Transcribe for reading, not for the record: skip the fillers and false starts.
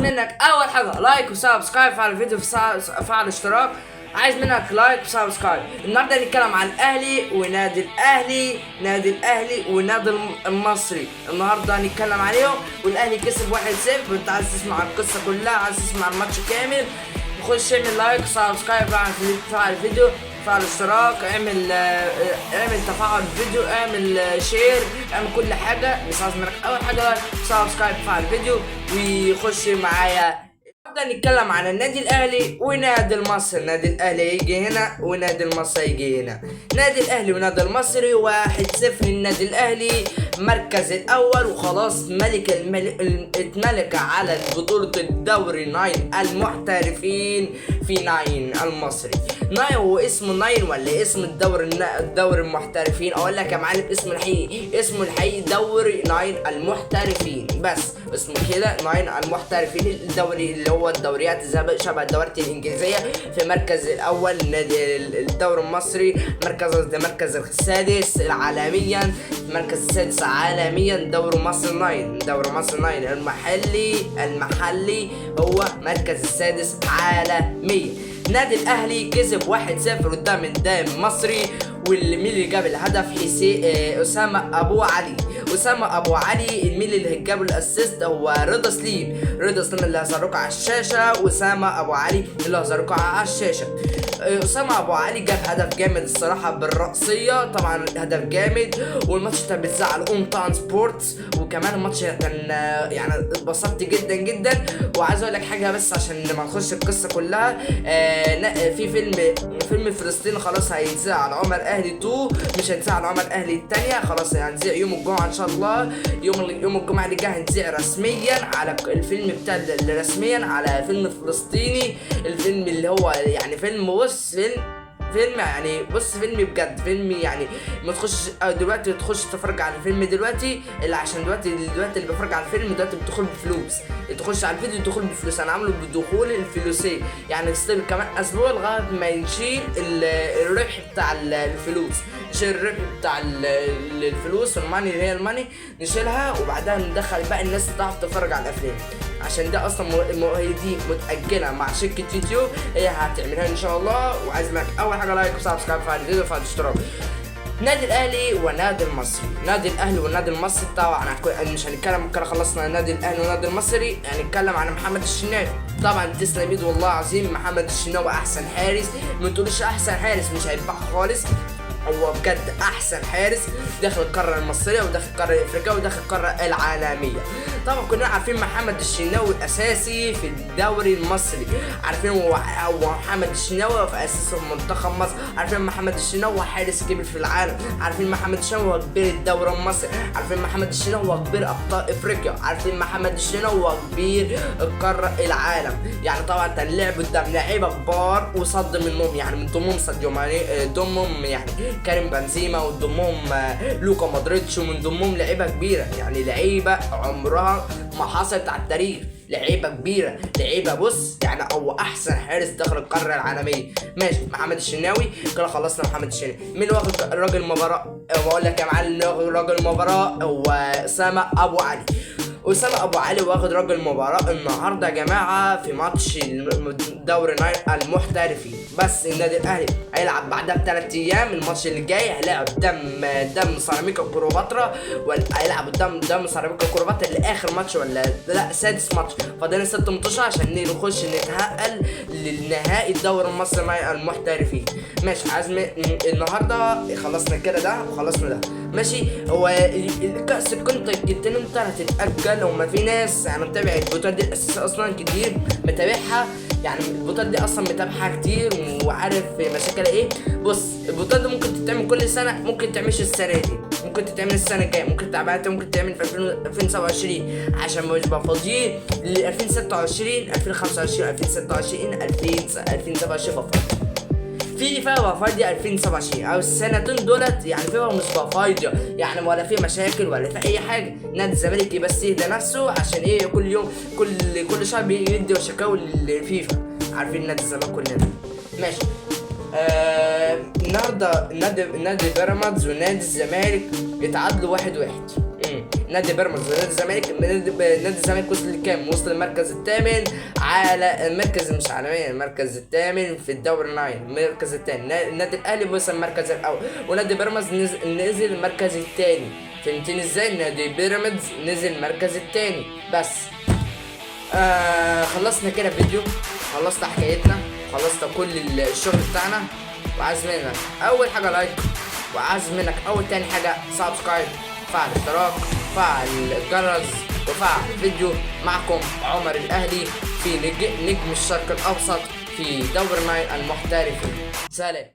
منك اول حاجه لايك وسبسكرايب، فعل الفيديو فعل اشتراك. عايز منك لايك وسبسكرايب. النهارده هنتكلم عن الاهلي ونادي الاهلي ونادي المصري. النهارده هنتكلم عليهم، والاهلي كسب 1-0. وانت عايز تسمع القصه كلها، عايز تسمع الماتش كامل، خش اعمل لايك وسبسكرايب، فعل الفيديو فعل اشتراك، اعمل تفاعل الفيديو، اعمل شير، اعمل كل حاجه. بس عايز منك اول حاجه لايك وسبسكرايب فعل الفيديو ويخش معايا. نبدأ نتكلم عن النادي الاهلي ونادي المصري. النادي الاهلي يجي هنا ونادي المصري يجي هنا. نادي الاهلي ونادي المصري 1-0 للنادي الاهلي، مركز الاول وخلاص. اتملك على بطولة الدوري 9 المحترفين في 9 المصري. 9 هو اسمه 9 ولا اسم الدوري المحترفين؟ اقول لك يا معلم اسمه الحقيقي دوري 9 المحترفين، بس اسمه كده 9 المحترفين. الدوري اللي هو الدوريات شبه الدوريات الانجليزيه. في المركز الاول نادي الدوري المصري، مركز السادس عالميا، المركز السادس عالميا دوري مصر 9 المحلي هو مركز السادس عالميا. نادي الاهلي كسب 1-0 قدام الدائم المصري، مين اللي جاب الهدف؟ أسامة أبو علي. مين اللي جاب الاسيست؟ هو رضا سليم اللي هظهركوا على الشاشه، وأسامة أبو علي اللي هظهركوا على الشاشه. أسامة أبو علي جاب هدف جامد الصراحه بالرأسيه، طبعا هدف جامد. والماتش كان بيتذاع على اون تاون سبورتس، وكمان الماتش كان يعني اتبسطت جدا جدا. وعايز اقول لك حاجه بس عشان ما نخش القصه كلها. في فيلم فلسطين خلاص هيتذاع على عمر اهلي 2، مش هيتذاع على عمر اهلي الثانيه، خلاص هنذيع يوم الجمعه ان شاء الله. يوم الجمعه اللي جاي هنذيع رسميا على الفيلم بتاع رسميا على فيلم فلسطيني. الفيلم اللي هو يعني فيلم فيلم بجد، فيلم يعني ما تخش دلوقتي تخش تتفرج على الفيلم دلوقتي، اللي عشان دلوقتي اللي بيتفرج على الفيلم دلوقتي بتدخل بفلوس، تخش على الفيديو تدخل بفلوس. انا عامله بالدخول الفلوسي، يعني ستيل كمان اسبوع لغايه ما نشيل الربح بتاع الفلوس، نشيل الربح بتاع الفلوس والماني اللي هي الماني نشيلها، وبعدها ندخل بقى الناس تعرف تتفرج على الافلام. عشان ده اصلا هي دي متاجله مع شركه يوتيوب، هي هتعملها ان شاء الله. وعايز منك اول حاجه لايك وسبسكرايب في الفيديو وفعل الاشتراك. نادي الاهلي ونادي المصري طبعا مش هنتكلم كده، خلصنا نادي الاهلي ونادي المصري. هنتكلم عن محمد الشناوي. طبعا تسلم ايد والله العظيم، محمد الشناوي احسن حارس. ما تقولش احسن حارس مش هيتباع خالص، هو بجد احسن حارس داخل القاره المصريه وداخل القاره الافريقيه وداخل القاره العالميه. طبعا كلنا عارفين محمد الشناوي الاساسي في الدوري المصري، عارفين هو محمد الشناوي في اساسه منتخب مصر، عارفين محمد الشناوي حارس كبير في العالم، عارفين محمد الشناوي هو كبير الدوري المصري، عارفين محمد الشناوي هو كبير ابطال افريقيا، عارفين محمد الشناوي هو كبير القاره العالم. يعني طبعا كان لعب قدام لعيبه كبار وصد منهم، يعني من ضمنهم ساديو ماني، ضمنهم يعني كريم بنزيما، وضمهم لوكا مودريتش، ومن ضمهم لعيبه كبيره، يعني لعيبه عمرها ما حصلت على التاريخ، لعيبه كبيره، لعيبه بص يعني هو احسن حارس داخل القاره العالميه. ماشي محمد الشناوي كده، خلصنا محمد الشناوي. مين واخد راجل المباراه؟ بقول لك يا معلم راجل المباراه هو أسامة أبو علي واخد راجل المباراة النهارده يا جماعة في ماتش دوري 9 المحترفين. بس النادي الاهلي هيلعب بعدها ب3 ايام، الماتش اللي جاي هيلعب قدام سيراميكا كليوباترا، هيلعب قدام سيراميكا كليوباترا لاخر ماتش ولا لا سادس ماتش، فاضل 6 ماتشات عشان نخش نتأهل للنهائي الدوري المصري مع المحترفين. ماشي عزمي النهارده خلصنا كده ده وخلصنا ده. ماشي هو الكأس كنت هتتأجل، وما في ناس يعني متابع البطولة دي الأساسية أصلا كتير متابعها، يعني البطولة دي أصلا متابعها كتير وعارف مشاكلها إيه. بص البطولة دي ممكن تتعمل كل سنة، ممكن تعملش السنة دي، ممكن تتعمل السنة الجاية، ممكن تعمل في 2027 عشان مش بقى فاضيين ل 2026 2025 2026 2027 فاضي. في فيفا فاضية 2027 او السنتين دولت، يعني فيفا مش فاضية يعني، ولا في مشاكل ولا في اي حاجة. نادي الزمالك بس يهدى نفسه عشان ايه كل يوم كل شهر بيدي شكاوي للفيفا، عارفين نادي الزمالك كلنا. ماشي النهارده نادي بيراميدز ونادي الزمالك اتعادلوا 1-1. نادي بيراميدز ونادي الزمالك. نادي الزمالك وصل لكام؟ وصل المركز الثامن على المركز مش عالميا، المركز الثامن في الدوري النايل، المركز الثاني. النادي الاهلي وصل المركز الاول، ونادي بيراميدز نزل المركز الثاني. فهمتني ازاي؟ نادي بيراميدز نزل المركز الثاني. بس خلصنا كده فيديو، خلصت حكايتنا، خلصت كل الشغل بتاعنا. وعايز منك اول حاجه لايك، وعايز منك تاني حاجه سبسكرايب، فعل الاشتراك، فعل الجرس، وفعل الفيديو. معكم عمر الاهلي في نجم الشرق الاوسط في دوري النايل المحترفين. سلام.